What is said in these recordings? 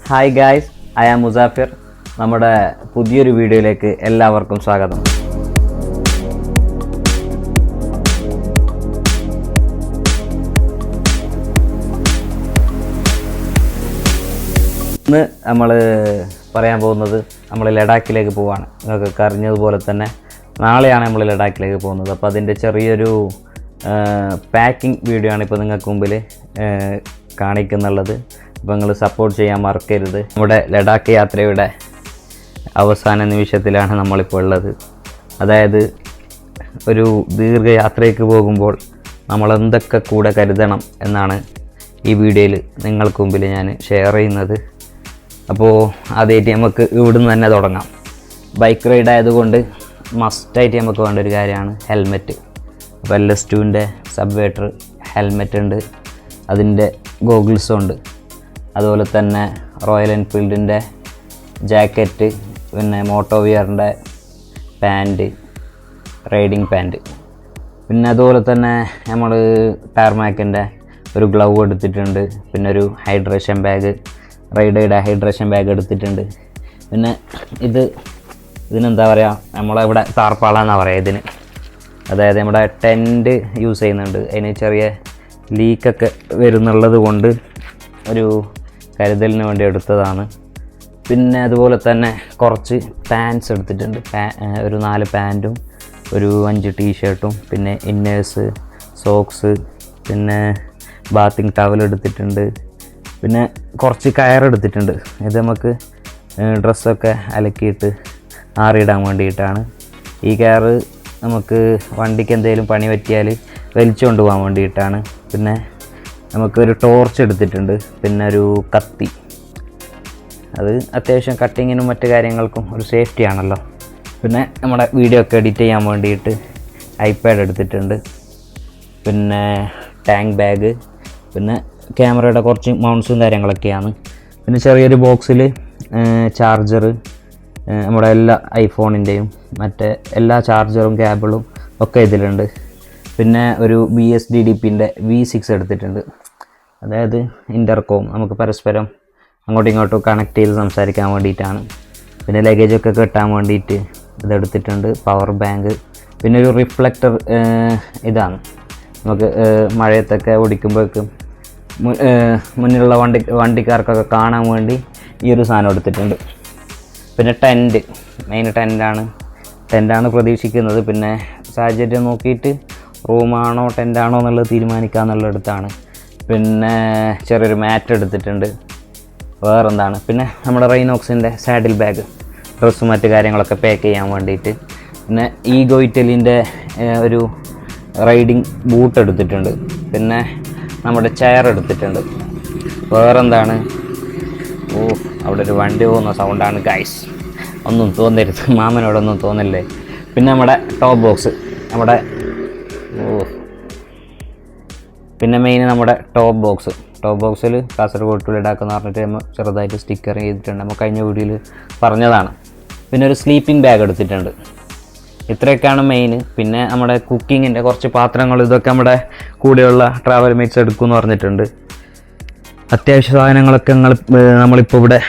Hi guys, I am Musafir. നമ്മുടെ പുതിയൊരു വീഡിയോയിലേക്ക് എല്ലാവർക്കും സ്വാഗതം. ഇന്ന് നമ്മൾ പറയാൻ പോകുന്നത് നമ്മൾ ലഡാക്കിലേക്ക് പോവുകയാണ്. നിങ്ങൾക്ക് അറിഞ്ഞതുപോലെ തന്നെ നാളെയാണ് നമ്മൾ ലഡാക്കിലേക്ക് പോകുന്നത്. അപ്പോൾ അതിൻ്റെ ചെറിയൊരു പാക്കിംഗ് വീഡിയോ ആണ് ഇപ്പോൾ നിങ്ങൾക്ക് മുമ്പിൽ കാണിക്കുന്നുള്ളത്. അപ്പോൾ നിങ്ങൾ സപ്പോർട്ട് ചെയ്യാൻ മറക്കരുത്. നമ്മുടെ ലഡാക്ക് യാത്രയുടെ അവസാന നിമിഷത്തിലാണ് നമ്മളിപ്പോൾ ഉള്ളത്. അതായത് ഒരു ദീർഘയാത്രയ്ക്ക് പോകുമ്പോൾ നമ്മൾ എന്തൊക്കെ കൂടെ കരുതണം എന്നാണ് ഈ വീഡിയോയിൽ നിങ്ങൾക്ക് മുമ്പിൽ ഞാൻ ഷെയർ ചെയ്യുന്നത്. അപ്പോൾ ആദ്യമായിട്ട് നമുക്ക് ഇവിടുന്ന് തന്നെ തുടങ്ങാം. ബൈക്ക് റൈഡ് ആയതുകൊണ്ട് മസ്റ്റായിട്ട് നമുക്ക് വേണ്ട ഒരു കാര്യമാണ് ഹെൽമെറ്റ്. അപ്പോൾ LS2ൻ്റെ സബ്വേറ്റർ ഹെൽമെറ്റ് ഉണ്ട്, അതിൻ്റെ ഗോഗിൾസും ഉണ്ട്. അതുപോലെ തന്നെ റോയൽ എൻഫീൽഡിൻ്റെ ജാക്കറ്റ്, പിന്നെ മോട്ടോവിയറിൻ്റെ പാൻറ്റ്, റൈഡിങ് പാൻറ്റ്. പിന്നെ അതുപോലെ തന്നെ നമ്മൾ ടാർമാക്കിൻ്റെ ഒരു ഗ്ലൗ എടുത്തിട്ടുണ്ട്. പിന്നെ ഒരു ഹൈഡ്രേഷൻ ബാഗ്, റൈഡയുടെ ഹൈഡ്രേഷൻ ബാഗ് എടുത്തിട്ടുണ്ട്. പിന്നെ ഇതിനെന്താ പറയുക, നമ്മളിവിടെ താർപ്പാള എന്നാണ് പറയുക ഇതിന്. അതായത് നമ്മുടെ ടെൻറ്റ് യൂസ് ചെയ്യുന്നുണ്ട്. അതിന് ചെറിയ ലീക്കൊക്കെ വരുന്നുള്ളത് കൊണ്ട് ഒരു കരുതലിന് വേണ്ടി എടുത്തതാണ്. പിന്നെ അതുപോലെ തന്നെ കുറച്ച് പാൻറ്റ്സ് എടുത്തിട്ടുണ്ട്. ഒരു 4 പാൻറ്റും ഒരു 5 ടീഷർട്ടും, പിന്നെ ഇന്നേഴ്സ്, സോക്സ്, പിന്നെ ബാത്തിങ് ടവൽ എടുത്തിട്ടുണ്ട്. പിന്നെ കുറച്ച് കയറെടുത്തിട്ടുണ്ട്. ഇത് നമുക്ക് ഡ്രസ്സൊക്കെ അലക്കിയിട്ട് ആറിയിടാൻ വേണ്ടിയിട്ടാണ്. ഈ കയറ് നമുക്ക് വണ്ടിക്ക് എന്തെങ്കിലും പണി പറ്റിയാൽ വലിച്ചു കൊണ്ടുപോകാൻ വേണ്ടിയിട്ടാണ്. പിന്നെ നമുക്കൊരു ടോർച്ച് എടുത്തിട്ടുണ്ട്. പിന്നെ ഒരു കത്തി, അത് അത്യാവശ്യം കട്ടിങ്ങിനും മറ്റു കാര്യങ്ങൾക്കും ഒരു സേഫ്റ്റി ആണല്ലോ. പിന്നെ നമ്മുടെ വീഡിയോ ഒക്കെ എഡിറ്റ് ചെയ്യാൻ വേണ്ടിയിട്ട് ഐപാഡ് എടുത്തിട്ടുണ്ട്. പിന്നെ ടാങ്ക് ബാഗ്, പിന്നെ ക്യാമറയുടെ കുറച്ച് മൗണ്ട്സും കാര്യങ്ങളൊക്കെയാണ്. പിന്നെ ചെറിയൊരു ബോക്സിൽ ചാർജർ, നമ്മുടെ എല്ലാ ഐഫോണിൻ്റെയും മറ്റേ എല്ലാ ചാർജറും കേബിളും ഒക്കെ ഇതിലുണ്ട്. പിന്നെ ഒരു BSDDPൻ്റെ V6 എടുത്തിട്ടുണ്ട്. അതായത് ഇൻ്റർകോം, നമുക്ക് പരസ്പരം അങ്ങോട്ടും ഇങ്ങോട്ടും കണക്ട് ചെയ്ത് സംസാരിക്കാൻ വേണ്ടിയിട്ടാണ്. പിന്നെ ലഗേജൊക്കെ കെട്ടാൻ വേണ്ടിയിട്ട് ഇതെടുത്തിട്ടുണ്ട്. പവർ ബാങ്ക്, പിന്നെ ഒരു റിഫ്ലക്ടർ, ഇതാണ് നമുക്ക് മഴയത്തൊക്കെ ഓടിക്കുമ്പോഴേക്കും മുന്നിലുള്ള വണ്ടിക്കാർക്കൊക്കെ കാണാൻ വേണ്ടി ഈ ഒരു സാധനം എടുത്തിട്ടുണ്ട്. പിന്നെ ടെൻറ്റ്, മെയിൻ ടെൻറ്റാണ് പ്രതീക്ഷിക്കുന്നത്. പിന്നെ സാഹചര്യം നോക്കിയിട്ട് റൂമാണോ ടെൻറ്റാണോ എന്നുള്ളത് തീരുമാനിക്കാമെന്നുള്ളടത്താണ്. പിന്നെ ചെറിയൊരു മാറ്റ് എടുത്തിട്ടുണ്ട്. വേറെന്താണ്, പിന്നെ നമ്മുടെ റൈനോക്സിൻ്റെ സാഡിൽ ബാഗ്, ഡ്രസ്സും മറ്റു കാര്യങ്ങളൊക്കെ പാക്ക് ചെയ്യാൻ വേണ്ടിയിട്ട്. പിന്നെ ഈഗോ ഇറ്റലിൻ്റെ ഒരു റൈഡിങ് ബൂട്ട് എടുത്തിട്ടുണ്ട്. പിന്നെ നമ്മുടെ ചെയർ എടുത്തിട്ടുണ്ട്. വേറെന്താണ്, അവിടെ ഒരു വണ്ടി പോകുന്ന സൗണ്ടാണ് ഗൈസ്, ഒന്നും തോന്നരുത്, മാമനോടൊന്നും തോന്നല്ലേ. പിന്നെ നമ്മുടെ ടോപ്പ് ബോക്സ്, പിന്നെ മെയിൻ നമ്മുടെ ടോപ്പ് ബോക്സിൽ കാസർഗോഡ് ടു ലഡാക്ക് എന്ന് പറഞ്ഞിട്ട് നമ്മൾ ചെറുതായിട്ട് സ്റ്റിക്കർ ചെയ്തിട്ടുണ്ട്. നമ്മൾ കഴിഞ്ഞ വീഡിയോയിൽ പറഞ്ഞതാണ്. പിന്നെ ഒരു സ്ലീപ്പിംഗ് ബാഗ് എടുത്തിട്ടുണ്ട്. ഇത്രയൊക്കെയാണ് മെയിൻ. പിന്നെ നമ്മുടെ കുക്കിങ്ങിൻ്റെ കുറച്ച് പാത്രങ്ങൾ, ഇതൊക്കെ നമ്മുടെ കൂടെയുള്ള ട്രാവൽ മേറ്റ്സ് എടുക്കുമെന്ന് പറഞ്ഞിട്ടുണ്ട്. അത്യാവശ്യ സാധനങ്ങളൊക്കെ നമ്മളിപ്പോൾ ഇവിടെ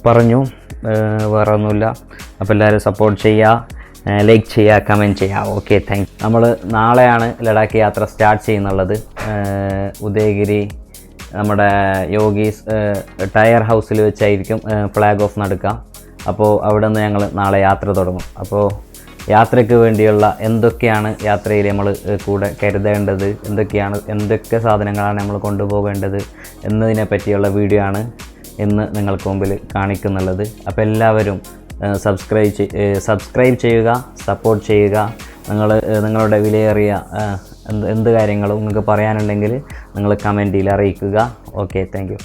പറഞ്ഞു. വേറെ ഒന്നുമില്ല. അപ്പോൾ എല്ലാവരും സപ്പോർട്ട് ചെയ്യുക, ലൈക്ക് ചെയ്യുക, കമൻറ്റ് ചെയ്യുക. Okay, thank you. നമ്മൾ നാളെയാണ് ലഡാക്ക് യാത്ര സ്റ്റാർട്ട് ചെയ്യുന്നുള്ളത്. ഉദയഗിരി നമ്മുടെ യോഗീസ് ടയർ ഹൗസിൽ വെച്ചായിരിക്കും ഫ്ലാഗ് ഓഫ് നടക്കുക. അപ്പോൾ അവിടെ നിന്ന് ഞങ്ങൾ നാളെ യാത്ര തുടങ്ങും. അപ്പോൾ യാത്രയ്ക്ക് വേണ്ടിയുള്ള എന്തൊക്കെയാണ് യാത്രയിൽ നമ്മൾ കൂടെ കരുതേണ്ടത്, എന്തൊക്കെ സാധനങ്ങളാണ് നമ്മൾ കൊണ്ടുപോകേണ്ടത് എന്നതിനെ പറ്റിയുള്ള വീഡിയോ ആണ് ഇന്ന് നിങ്ങൾക്ക് മുമ്പിൽ കാണിക്കുന്നുള്ളത്. അപ്പോൾ എല്ലാവരും സബ്സ്ക്രൈബ് ചെയ്യുക, സപ്പോർട്ട് ചെയ്യുക. നിങ്ങളുടെ വിലയേറിയ എന്ത് കാര്യങ്ങളും നിങ്ങൾക്ക് പറയാനുണ്ടെങ്കിൽ നിങ്ങൾ കമൻറ്റിൽ അറിയിക്കുക. Okay, thank you.